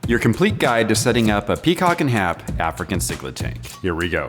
Your complete guide to setting up a Peacock and Hap African cichlid tank. Here we go.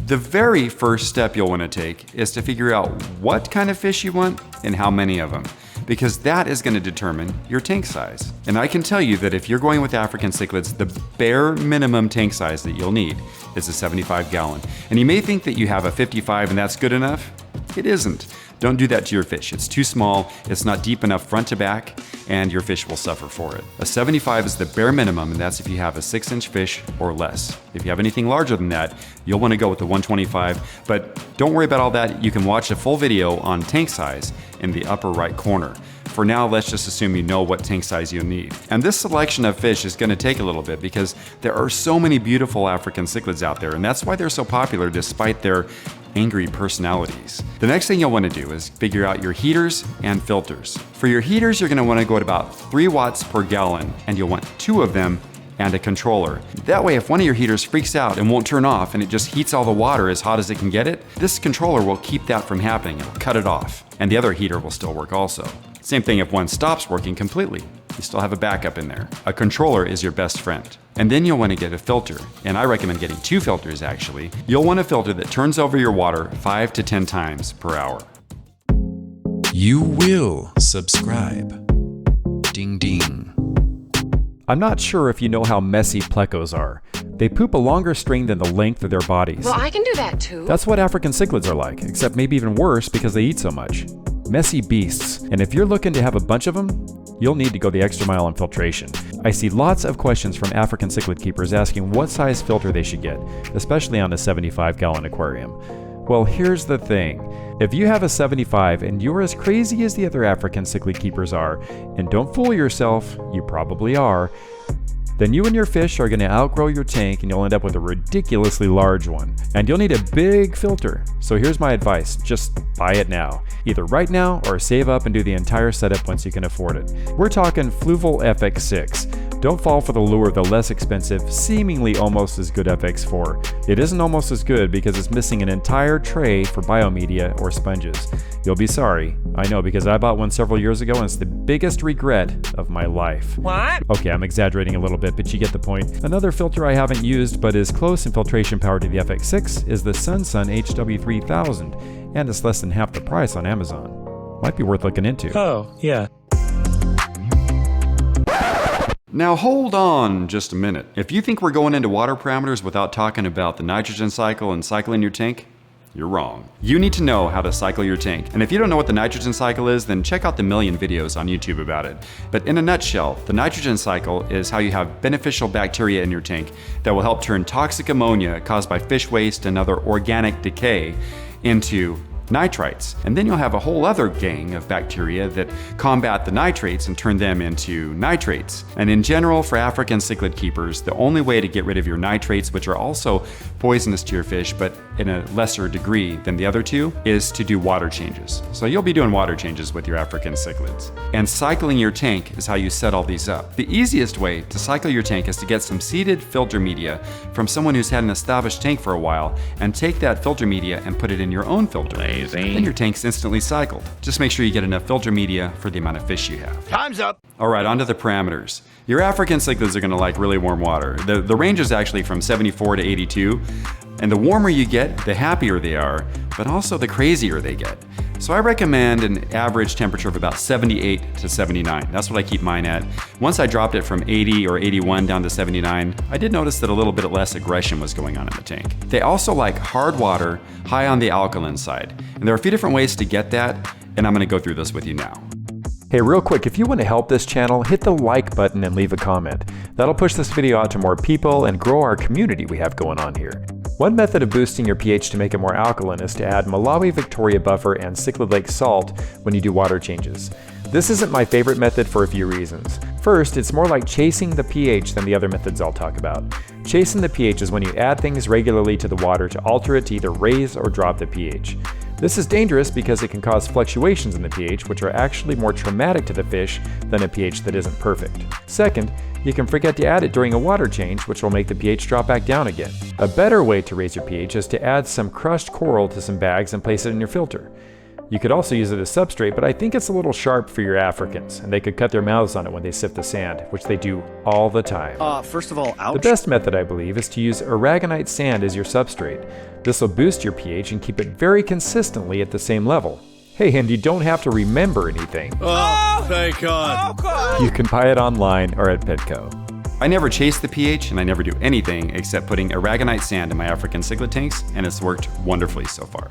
The very first step you'll want to take is to figure out what kind of fish you want and how many of them, because that is going to determine your tank size. And I can tell you that if you're going with African cichlids, the bare minimum tank size that you'll need is a 75 gallon. And you may think that you have a 55 and that's good enough. It isn't. Don't do that to your fish. It's too small, it's not deep enough front to back, and your fish will suffer for it. A 75 is the bare minimum, and that's if you have a 6-inch fish or less. If you have anything larger than that, you'll want to go with the 125, but don't worry about all that. You can watch a full video on tank size in the upper right corner. For now, let's just assume you know what tank size you'll need. And this selection of fish is going to take a little bit because there are so many beautiful African cichlids out there, and that's why they're so popular despite their angry personalities. The next thing you'll want to do is figure out your heaters and filters. For your heaters, you're going to want to go at about 3 watts per gallon, and you'll want 2 of them and a controller. That way, if one of your heaters freaks out and won't turn off and it just heats all the water as hot as it can get it, this controller will keep that from happening. It'll cut it off, and the other heater will still work also. Same thing if one stops working completely. You still have a backup in there. A controller is your best friend. And then you'll want to get a filter, and I recommend getting 2 filters actually. You'll want a filter that turns over your water 5 to 10 times per hour. You will subscribe. Ding ding. I'm not sure if you know how messy plecos are. They poop a longer string than the length of their bodies. Well, I can do that too. That's what African cichlids are like, except maybe even worse because they eat so much. Messy beasts. And if you're looking to have a bunch of them, you'll need to go the extra mile on filtration. I see lots of questions from African cichlid keepers asking what size filter they should get, especially on a 75-gallon aquarium. Well, here's the thing. If you have a 75 and you're as crazy as the other African cichlid keepers are, and don't fool yourself, you probably are, then you and your fish are going to outgrow your tank and you'll end up with a ridiculously large one. And you'll need a big filter. So here's my advice, just buy it now. Either right now or save up and do the entire setup once you can afford it. We're talking Fluval FX6. Don't fall for the lure of the less expensive, seemingly almost as good FX4. It isn't almost as good because it's missing an entire tray for biomedia or sponges. You'll be sorry. I know, because I bought one several years ago and it's the biggest regret of my life. What? Okay, I'm exaggerating a little bit, but you get the point. Another filter I haven't used but is close in filtration power to the FX6 is the Sunsun HW3000, and it's less than half the price on Amazon. Might be worth looking into. Oh, yeah. Now hold on just a minute. If you think we're going into water parameters without talking about the nitrogen cycle and cycling your tank, you're wrong. You need to know how to cycle your tank. And if you don't know what the nitrogen cycle is, then check out the million videos on YouTube about it. But in a nutshell, the nitrogen cycle is how you have beneficial bacteria in your tank that will help turn toxic ammonia caused by fish waste and other organic decay into nitrites. And then you'll have a whole other gang of bacteria that combat the nitrates and turn them into nitrates. And in general, for African cichlid keepers, the only way to get rid of your nitrates, which are also poisonous to your fish, but in a lesser degree than the other two, is to do water changes. So you'll be doing water changes with your African cichlids. And cycling your tank is how you set all these up. The easiest way to cycle your tank is to get some seeded filter media from someone who's had an established tank for a while, and take that filter media and put it in your own filter. Then your tank's instantly cycled. Just make sure you get enough filter media for the amount of fish you have. Time's up. All right, on to the parameters. Your African cichlids are gonna like really warm water. The range is actually from 74 to 82. And the warmer you get, the happier they are, but also the crazier they get. So I recommend an average temperature of about 78 to 79. That's what I keep mine at. Once I dropped it from 80 or 81 down to 79, I did notice that a little bit less aggression was going on in the tank. They also like hard water, high on the alkaline side. And there are a few different ways to get that, and I'm gonna go through this with you now. Hey, real quick, if you want to help this channel, hit the like button and leave a comment. That'll push this video out to more people and grow our community we have going on here. One method of boosting your pH to make it more alkaline is to add Malawi Victoria buffer and Cichlid Lake salt when you do water changes. This isn't my favorite method for a few reasons. First, it's more like chasing the pH than the other methods I'll talk about. Chasing the pH is when you add things regularly to the water to alter it to either raise or drop the pH. This is dangerous because it can cause fluctuations in the pH, which are actually more traumatic to the fish than a pH that isn't perfect. Second, you can forget to add it during a water change, which will make the pH drop back down again. A better way to raise your pH is to add some crushed coral to some bags and place it in your filter. You could also use it as substrate, but I think it's a little sharp for your Africans, and they could cut their mouths on it when they sift the sand, which they do all the time. First of all, ouch. The best method, I believe, is to use aragonite sand as your substrate. This will boost your pH and keep it very consistently at the same level. Hey, and you don't have to remember anything. Oh, thank God. Oh, God. You can buy it online or at Petco. I never chase the pH and I never do anything except putting aragonite sand in my African cichlid tanks, and it's worked wonderfully so far.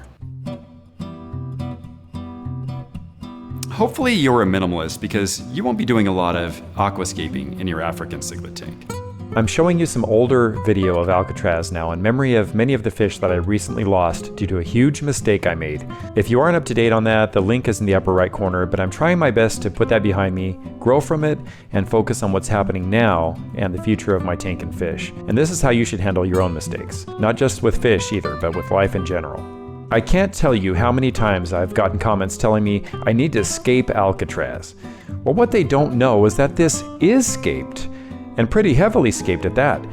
Hopefully you're a minimalist because you won't be doing a lot of aquascaping in your African cichlid tank. I'm showing you some older video of Alcatraz now in memory of many of the fish that I recently lost due to a huge mistake I made. If you aren't up to date on that, the link is in the upper right corner, but I'm trying my best to put that behind me, grow from it, and focus on what's happening now and the future of my tank and fish. And this is how you should handle your own mistakes. Not just with fish either, but with life in general. I can't tell you how many times I've gotten comments telling me I need to scape Alcatraz. Well, what they don't know is that this is scaped, and pretty heavily scaped at that.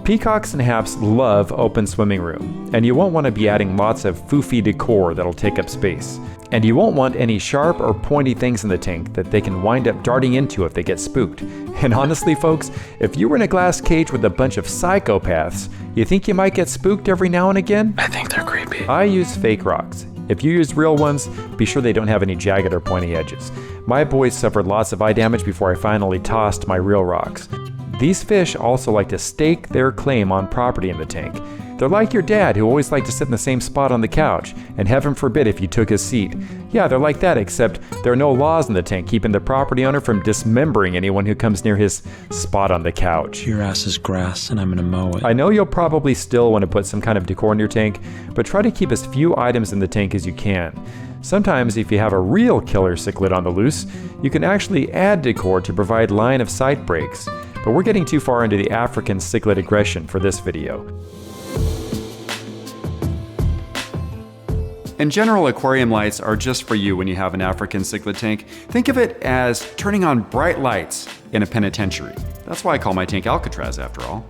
Peacocks and haps love open swimming room, and you won't want to be adding lots of foofy decor that'll take up space. And you won't want any sharp or pointy things in the tank that they can wind up darting into if they get spooked. And honestly, folks, if you were in a glass cage with a bunch of psychopaths, you think you might get spooked every now and again? I think they're creepy. I use fake rocks. If you use real ones, be sure they don't have any jagged or pointy edges. My boys suffered lots of eye damage before I finally tossed my real rocks. These fish also like to stake their claim on property in the tank. They're like your dad, who always liked to sit in the same spot on the couch, and heaven forbid if you took his seat. Yeah, they're like that, except there are no laws in the tank keeping the property owner from dismembering anyone who comes near his spot on the couch. Your ass is grass, and I'm gonna mow it. I know you'll probably still want to put some kind of decor in your tank, but try to keep as few items in the tank as you can. Sometimes, if you have a real killer cichlid on the loose, you can actually add decor to provide line of sight breaks. But we're getting too far into the African cichlid aggression for this video. In general, aquarium lights are just for you when you have an African cichlid tank. Think of it as turning on bright lights in a penitentiary. That's why I call my tank Alcatraz, after all.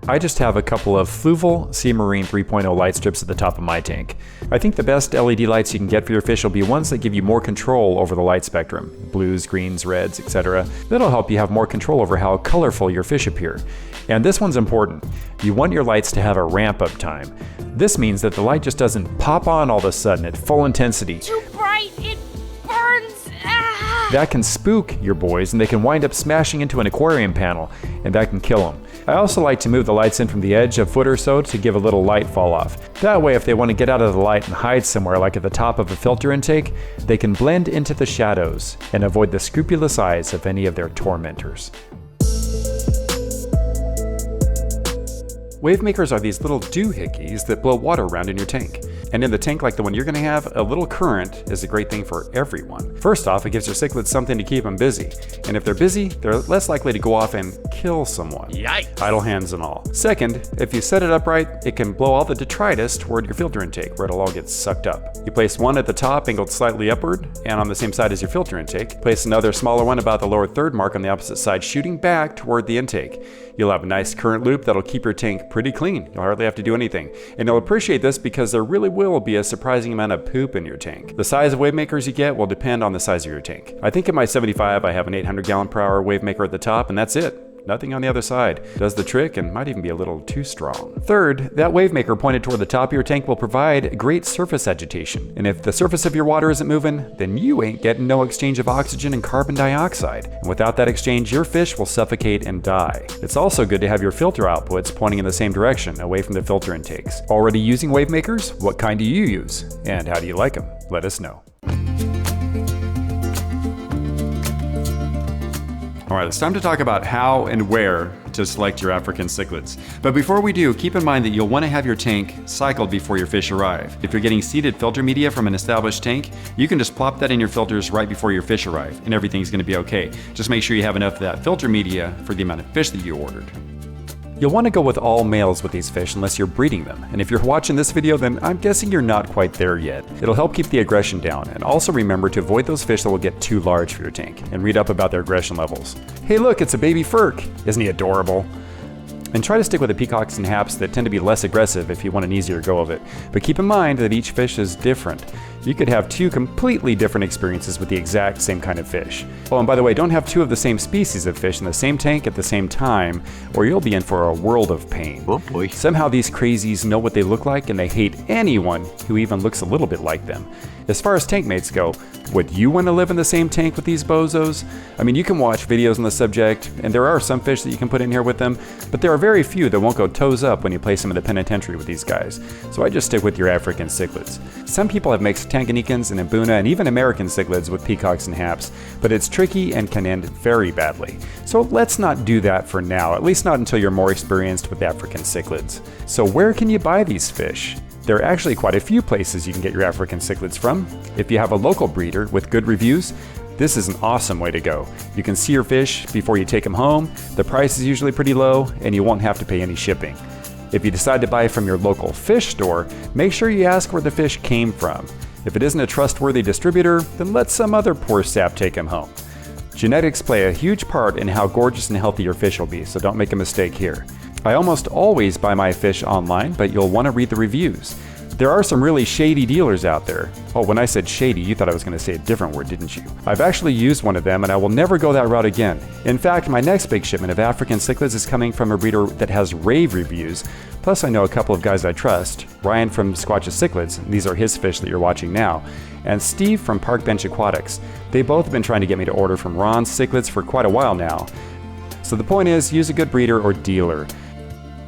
I just have a couple of Fluval Sea Marine 3.0 light strips at the top of my tank. I think the best LED lights you can get for your fish will be ones that give you more control over the light spectrum. Blues, greens, reds, etc. That'll help you have more control over how colorful your fish appear. And this one's important. You want your lights to have a ramp-up time. This means that the light just doesn't pop on all of a sudden at full intensity. Too bright, it burns. Ah. That can spook your boys, and they can wind up smashing into an aquarium panel, and that can kill them. I also like to move the lights in from the edge a foot or so to give a little light fall off. That way, if they want to get out of the light and hide somewhere like at the top of a filter intake, they can blend into the shadows and avoid the scrupulous eyes of any of their tormentors. Wave makers are these little doohickeys that blow water around in your tank. And in the tank like the one you're going to have, a little current is a great thing for everyone. First off, it gives your cichlids something to keep them busy. And if they're busy, they're less likely to go off and kill someone. Yikes. Idle hands and all. Second, if you set it up right, it can blow all the detritus toward your filter intake where it'll all get sucked up. You place one at the top angled slightly upward and on the same side as your filter intake. Place another smaller one about the lower third mark on the opposite side shooting back toward the intake. You'll have a nice current loop that'll keep your tank pretty clean. You'll hardly have to do anything. And you'll appreciate this because there really will be a surprising amount of poop in your tank. The size of wave makers you get will depend on the size of your tank. I think in my 75 I have an 800 gallon per hour wave maker at the top, and that's it. Nothing on the other side. Does the trick and might even be a little too strong. Third, that wave maker pointed toward the top of your tank will provide great surface agitation. And if the surface of your water isn't moving, then you ain't getting no exchange of oxygen and carbon dioxide. And without that exchange, your fish will suffocate and die. It's also good to have your filter outputs pointing in the same direction, away from the filter intakes. Already using wave makers? What kind do you use? And how do you like them? Let us know. All right, it's time to talk about how and where to select your African cichlids. But before we do, keep in mind that you'll want to have your tank cycled before your fish arrive. If you're getting seeded filter media from an established tank, you can just plop that in your filters right before your fish arrive, and everything's going to be okay. Just make sure you have enough of that filter media for the amount of fish that you ordered. You'll want to go with all males with these fish unless you're breeding them. And if you're watching this video, then I'm guessing you're not quite there yet. It'll help keep the aggression down. And also remember to avoid those fish that will get too large for your tank and read up about their aggression levels. Hey look, it's a baby Furk. Isn't he adorable? And try to stick with the peacocks and haps that tend to be less aggressive if you want an easier go of it. But keep in mind that each fish is different. You could have two completely different experiences with the exact same kind of fish. Oh, and by the way, don't have two of the same species of fish in the same tank at the same time, or you'll be in for a world of pain. Oh boy. Somehow these crazies know what they look like and they hate anyone who even looks a little bit like them. As far as tank mates go, would you want to live in the same tank with these bozos? I mean, you can watch videos on the subject, and there are some fish that you can put in here with them, but there are very few that won't go toes up when you place them in the penitentiary with these guys. So I just stick with your African cichlids. Some people have mixed Tanganyikans and Mbuna and even American cichlids with peacocks and haps, but it's tricky and can end very badly. So let's not do that for now, at least not until you're more experienced with African cichlids. So where can you buy these fish? There are actually quite a few places you can get your African cichlids from. If you have a local breeder with good reviews, this is an awesome way to go. You can see your fish before you take them home, the price is usually pretty low, and you won't have to pay any shipping. If you decide to buy from your local fish store, make sure you ask where the fish came from. If it isn't a trustworthy distributor, then let some other poor sap take them home. Genetics play a huge part in how gorgeous and healthy your fish will be, so don't make a mistake here. I almost always buy my fish online, but you'll want to read the reviews. There are some really shady dealers out there. Oh, when I said shady, you thought I was going to say a different word, didn't you? I've actually used one of them, and I will never go that route again. In fact, my next big shipment of African cichlids is coming from a breeder that has rave reviews. Plus, I know a couple of guys I trust. Ryan from Squatch's Cichlids, these are his fish that you're watching now, and Steve from Park Bench Aquatics. They both have been trying to get me to order from Ron's cichlids for quite a while now. So the point is, use a good breeder or dealer.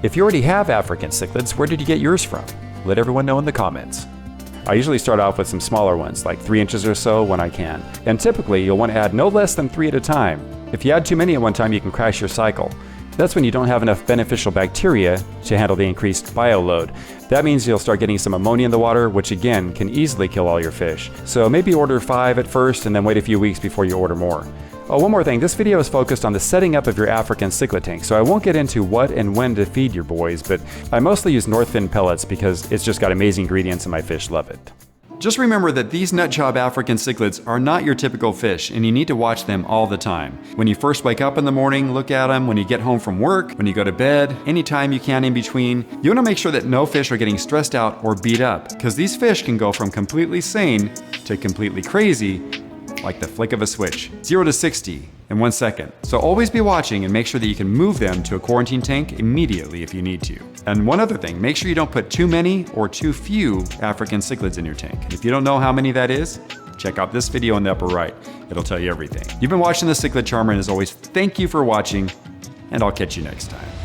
If you already have African cichlids, where did you get yours from? Let everyone know in the comments. I usually start off with some smaller ones, like 3 inches or so when I can. And typically, you'll want to add no less than 3 at a time. If you add too many at one time, you can crash your cycle. That's when you don't have enough beneficial bacteria to handle the increased bioload. That means you'll start getting some ammonia in the water, which again, can easily kill all your fish. So maybe order 5 at first and then wait a few weeks before you order more. Oh, one more thing, this video is focused on the setting up of your African cichlid tank, so I won't get into what and when to feed your boys, but I mostly use North Fin pellets because it's just got amazing ingredients and my fish love it. Just remember that these nutjob African cichlids are not your typical fish, and you need to watch them all the time. When you first wake up in the morning, look at them. When you get home from work, when you go to bed, anytime you can in between, you want to make sure that no fish are getting stressed out or beat up, because these fish can go from completely sane to completely crazy like the flick of a switch. 0 to 60 in 1 second. So always be watching and make sure that you can move them to a quarantine tank immediately if you need to. And one other thing, make sure you don't put too many or too few African cichlids in your tank. And if you don't know how many that is, check out this video in the upper right. It'll tell you everything. You've been watching the Cichlid Charmer, and as always, thank you for watching, and I'll catch you next time.